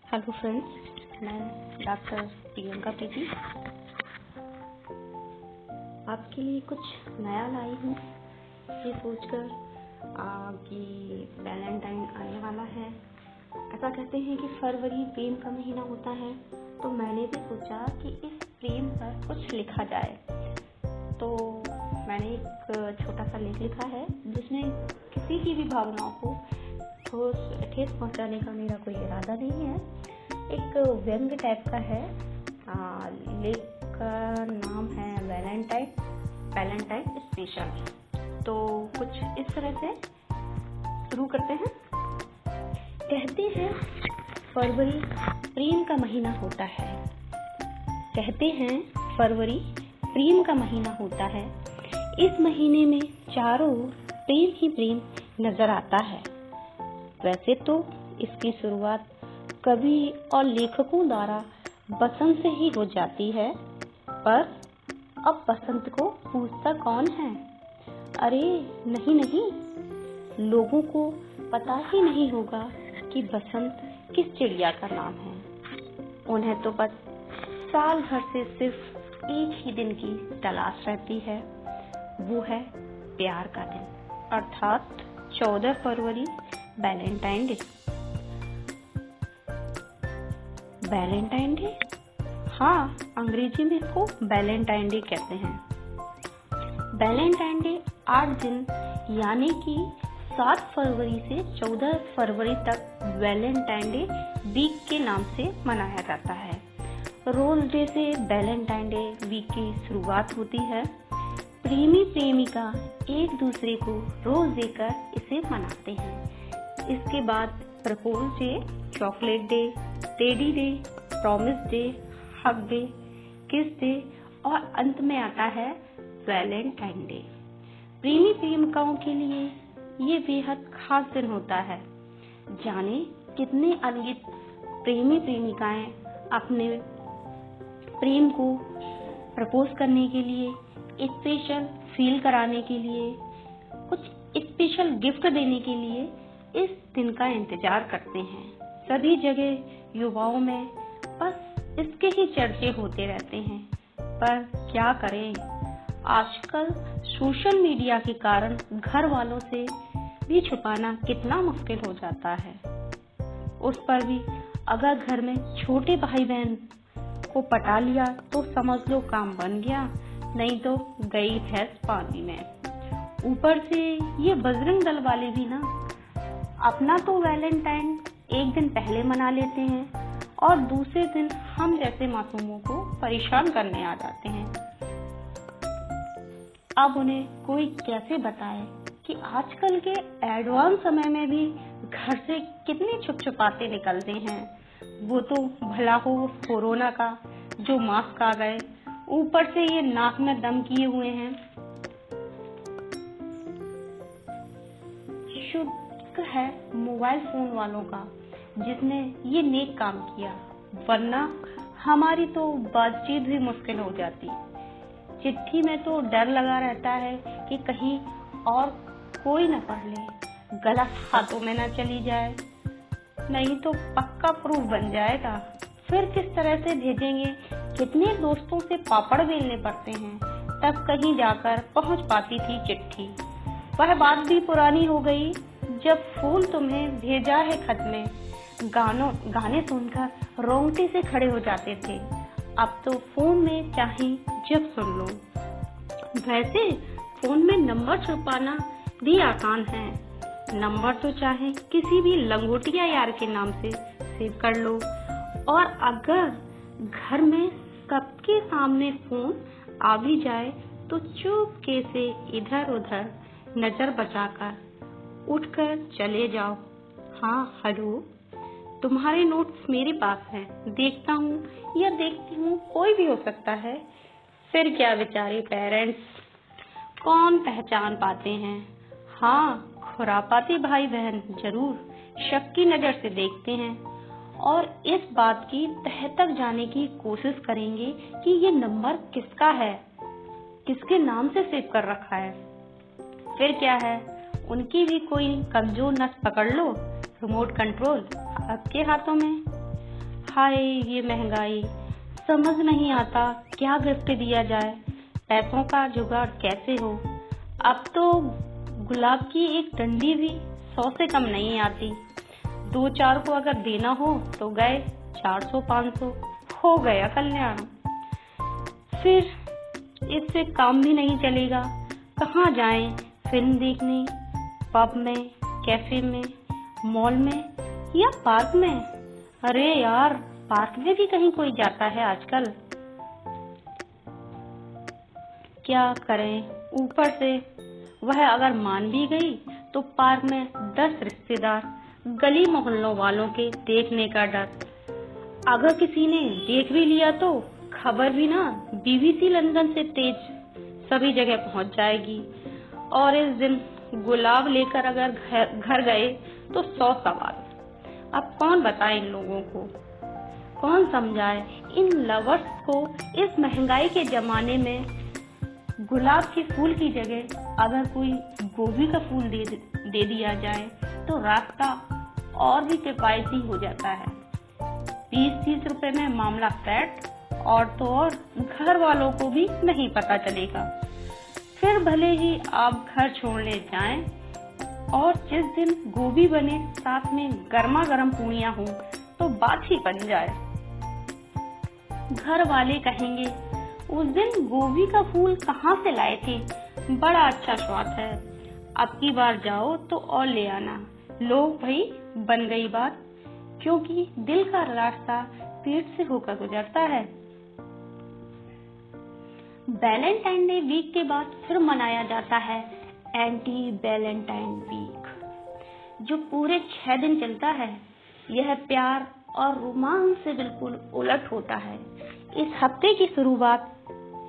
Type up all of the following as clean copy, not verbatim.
Hello friends, मैं doctor Priyanka प्रीति आपके लिए कुछ नया लाई हूँ ये सोचकर कि वैलेंटाइन आने वाला है। ऐसा कहते हैं कि फरवरी प्रेम का महीना होता है, तो मैंने भी सोचा कि इस प्रेम पर कुछ लिखा जाए। तो मैंने एक छोटा सा लेख लिखा है जिसमें किसी की भी भावनाओं को ठेस पहुंचाने का मेरा कोई इरादा नहीं है। एक व्यंग्य टाइप का है। लेख का नाम है वैलेंटाइन स्पेशल। तो कुछ इस तरह से शुरू करते हैं। कहते हैं फरवरी प्रेम का महीना होता है। कहते हैं फरवरी प्रेम का महीना होता है। इस महीने में चारों ओर प्रेम ही प्रेम नजर आता है। वैसे तो इसकी शुरुआत कवि और लेखकों द्वारा बसंत से ही हो जाती है, पर अब बसंत को पूछता कौन है? अरे नहीं, लोगों को पता ही नहीं होगा कि बसंत किस चिड़िया का नाम है। उन्हें तो बस साल भर से सिर्फ एक ही दिन की तलाश रहती है, वो है प्यार का दिन, अर्थात 14 फरवरी वैलेंटाइन डे। वैलेंटाइन डे, हाँ, अंग्रेजी में इसको वैलेंटाइन डे कहते हैं। वैलेंटाइन डे 8 दिन यानी कि 7 फरवरी से 14 फरवरी तक वैलेंटाइन डे वीक के नाम से मनाया जाता है। रोज डे से वैलेंटाइन डे वीक की शुरुआत होती है। प्रेमी प्रेमिका एक दूसरे को रोज देकर इसे मनाते हैं। इसके बाद propose day, chocolate day, teddy day, promise day, hug day, किस डे और अंत में आता है वैलेंटाइन डे। प्रेमी प्रेमिकाओं के लिए ये बेहद खास दिन होता है। जाने कितने अनगिनत प्रेमी प्रेमिकाएं अपने प्रेम को प्रपोज करने के लिए, स्पेशल फील कराने के लिए, कुछ स्पेशल गिफ्ट देने के लिए इस दिन का इंतजार करते हैं। सभी जगह युवाओं में बस इसके ही चर्चे होते रहते हैं। पर क्या करें, आजकल सोशल मीडिया के कारण घर वालों से भी छुपाना कितना मुश्किल हो जाता है। उस पर भी अगर घर में छोटे भाई बहन को पटा लिया तो समझ लो काम बन गया, नहीं तो गई भैंस पानी में। ऊपर से ये बजरंग दल वाले भी ना अपना तो वैलेंटाइन एक दिन पहले मना लेते हैं और दूसरे दिन हम जैसे मासूमों को परेशान करने आ जाते हैं। अब उन्हें कोई कैसे बताए कि आजकल के एडवांस समय में भी घर से कितने छुप-छुपाते निकलते हैं। वो तो भला हो कोरोना का जो मास्क आ गए, ऊपर से ये नाक में दम किए हुए हैं। शुक्र है मोबाइल फोन वालों का जिसने ये नेक काम किया, वरना हमारी तो बातचीत भी मुश्किल हो जाती। चिट्ठी में तो डर लगा रहता है कि कहीं और कोई न पढ़ ले, गलत हाथों में न चली जाए, नहीं तो पक्का प्रूफ बन जाएगा। फिर किस तरह से भेजेंगे? कितने दोस्तों से पापड़ बेलने पड़ते हैं, तब कहीं जाकर पहुंच पाती थी चिट्ठी। वह बात भी पुरानी हो गई जब फूल तुम्हें भेजा है खत में, गाने सुनकर रोंगटे से खड़े हो जाते थे। अब तो फोन में चाहे जब सुन लो। वैसे फोन में नंबर छुपाना भी आसान है। नंबर तो चाहे किसी भी लंगोटिया यार के नाम से सेव कर लो, और अगर घर में सबके सामने फोन आ भी जाए तो चुपके से इधर उधर नजर बचाकर उठकर चले जाओ। हाँ, हेलो, तुम्हारे नोट्स मेरे पास हैं, देखता हूँ या देखती हूँ, कोई भी हो सकता है। फिर क्या बेचारे पेरेंट्स कौन पहचान पाते हैं। हाँ, खुरापाती भाई बहन जरूर शक की नजर से देखते हैं और इस बात की तह तक जाने की कोशिश करेंगे कि ये नंबर किसका है, किसके नाम से सेव कर रखा है। फिर क्या है, उनकी भी कोई कमजोर नस पकड़ लो, रिमोट कंट्रोल आपके हाथों में। हाय ये महंगाई, समझ नहीं आता क्या गिफ्ट दिया जाए, पैसों का जुगाड़ कैसे हो। अब तो गुलाब की एक डंडी भी 100 से कम नहीं आती। 2-4 को अगर देना हो तो गए 400-500, हो गया कल्याण। फिर इससे काम भी नहीं चलेगा। कहाँ जाएं? फिल्म देखने, पब में, कैफे में, मॉल में या पार्क में? अरे यार, पार्क में भी कहीं कोई जाता है आजकल। क्या करें? ऊपर से वह अगर मान भी गई तो पार्क में 10 रिश्तेदार, गली मोहल्लों वालों के देखने का डर। अगर किसी ने देख भी लिया तो खबर भी ना BBC लंदन से तेज सभी जगह पहुंच जाएगी। और इस दिन गुलाब लेकर अगर घर गए तो 100 सवाल। अब कौन बताए इन लोगों को, कौन समझाए इन लवर्स को। इस महंगाई के जमाने में गुलाब के फूल की जगह अगर कोई गोभी का फूल दे दिया जाए तो रास्ता और भी किफायती हो जाता है। 20-30 रुपए में मामला सेट, और तो और घर वालों को भी नहीं पता चलेगा। फिर भले ही आप घर छोड़ने जाएं और जिस दिन गोभी बने साथ में गर्मा गर्म पूड़ियां हों तो बात ही बन जाए। घर वाले कहेंगे उस दिन गोभी का फूल कहाँ से लाए थे, बड़ा अच्छा स्वाद है, अब की बार जाओ तो और ले आना। लो भाई, बन गई बात, क्योंकि दिल का रास्ता पेट से होकर गुजरता है। वैलेंटाइन डे वीक के बाद फिर मनाया जाता है एंटी वैलेंटाइन वीक, जो पूरे 6 दिन चलता है। यह प्यार और रोमांस से बिल्कुल उलट होता है। इस हफ्ते की शुरुआत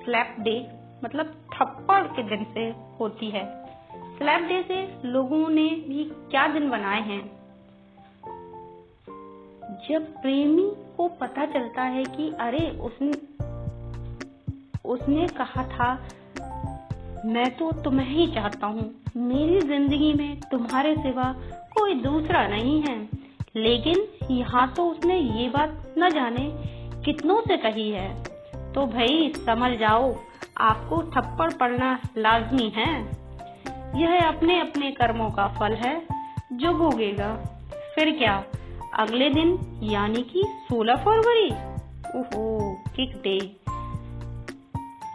स्लैप डे मतलब थप्पड़ के दिन से होती है। स्लैप डे से लोगों ने भी क्या दिन बनाए हैं। जब प्रेमी को पता चलता है कि अरे उसने कहा था मैं तो तुम्हें ही चाहता हूँ, मेरी जिंदगी में तुम्हारे सिवा कोई दूसरा नहीं है, लेकिन यहाँ तो उसने ये बात न जाने कितनों से कही है, तो भाई समझ जाओ आपको थप्पड़ पड़ना लाजमी है। यह अपने अपने कर्मों का फल है जो भोगेगा। फिर क्या, अगले दिन यानी कि 16 फरवरी, ओहो किक डे।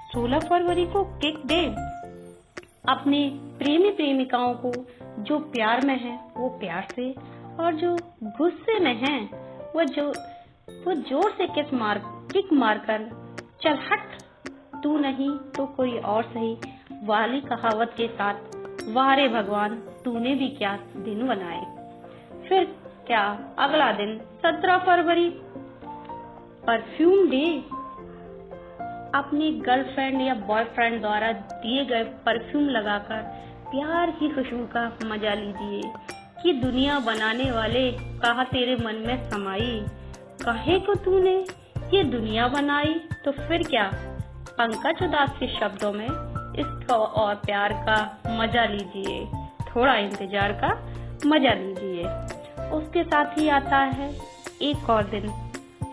16 फरवरी को किक डे अपने प्रेमी प्रेमिकाओं को जो प्यार में है वो प्यार से, और जो गुस्से में है वो जोर से किक मारकर चल हट, तू नहीं तो कोई और सही वाली कहावत के साथ वारे भगवान तूने भी क्या दिन बनाए। फिर क्या, अगला दिन 17 फरवरी परफ्यूम डे। अपनी गर्लफ्रेंड या बॉयफ्रेंड द्वारा दिए गए परफ्यूम लगाकर प्यार की खुशबू का मजा लीजिए कि दुनिया बनाने वाले कहा तेरे मन में समाई, कहे को तूने ये दुनिया बनाई। तो फिर क्या, पंकज उदास के शब्दों में इश्क और प्यार का मजा लीजिए, थोड़ा इंतजार का मजा लीजिए। उसके साथ ही आता है एक और दिन,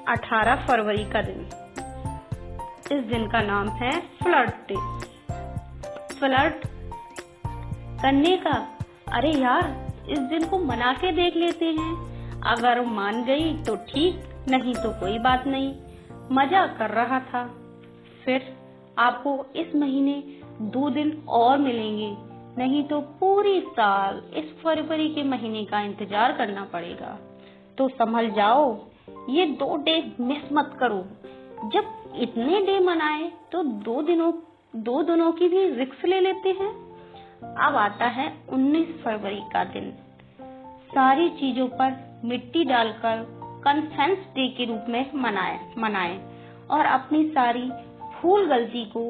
18 फरवरी का दिन। इस दिन का नाम है फ्लर्ट डे। फ्लर्ट करने का, अरे यार इस दिन को मना के देख लेते हैं, अगर मान गई तो ठीक, नहीं तो कोई बात नहीं, मजा कर रहा था। फिर आपको इस महीने 2 दिन और मिलेंगे, नहीं तो पूरी साल इस फरवरी के महीने का इंतजार करना पड़ेगा। तो संभल जाओ, ये 2 डे मिस मत करो। जब इतने डे मनाए तो 2 दिनों की भी रिस्क ले लेते हैं। अब आता है 19 फरवरी का दिन। सारी चीजों पर मिट्टी डालकर कन्फेंस डे के रूप में मनाएं और अपनी सारी भूल गलती को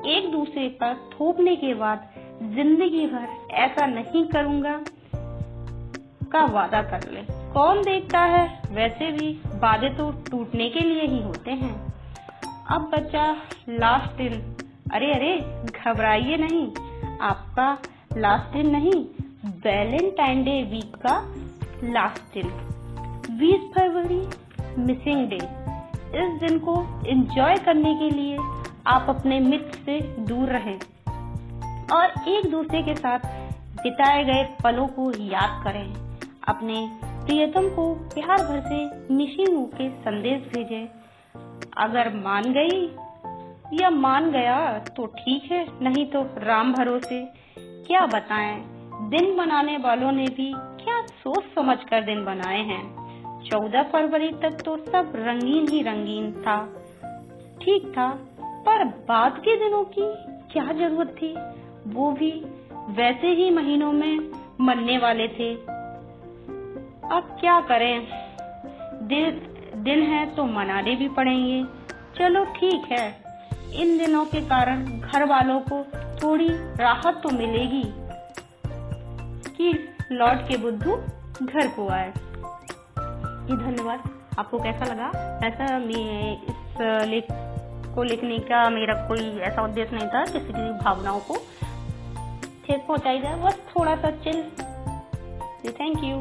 एक दूसरे पर थोपने के बाद जिंदगी भर ऐसा नहीं करूंगा का वादा कर ले। कौन देखता है, वैसे भी वादे तो टूटने के लिए ही होते हैं। अब बचा लास्ट दिन। अरे घबराइए नहीं, आपका लास्ट दिन नहीं, वैलेंटाइन डे वीक का लास्ट दिन। 20 फरवरी मिसिंग डे। इस दिन को एंजॉय करने के लिए आप अपने मित्र से दूर रहें और एक दूसरे के साथ बिताए गए पलों को याद करें। अपने प्रियतम को प्यार भर से मिसिंग के संदेश भेजें। अगर मान गई या मान गया तो ठीक है, नहीं तो राम भरोसे। क्या बताएं, दिन बनाने वालों ने भी क्या सोच समझ कर दिन बनाए हैं। 14 फरवरी तक तो सब रंगीन ही रंगीन था, ठीक था, पर बाद के दिनों की क्या जरूरत थी, वो भी वैसे ही महीनों में मरने वाले थे। अब क्या करें, दिन है तो मनाने भी पड़ेंगे। चलो ठीक है, इन दिनों के कारण घर वालों को थोड़ी राहत तो मिलेगी कि लौट के बुद्धू घर को आए। ये धन्यवाद। आपको कैसा लगा? ऐसा मैं इस लेख को लिखने का मेरा कोई ऐसा उद्देश्य नहीं था किसी की भावनाओं को ठेस पहुंचाई जाए, बस थोड़ा सा चिल। Thank you.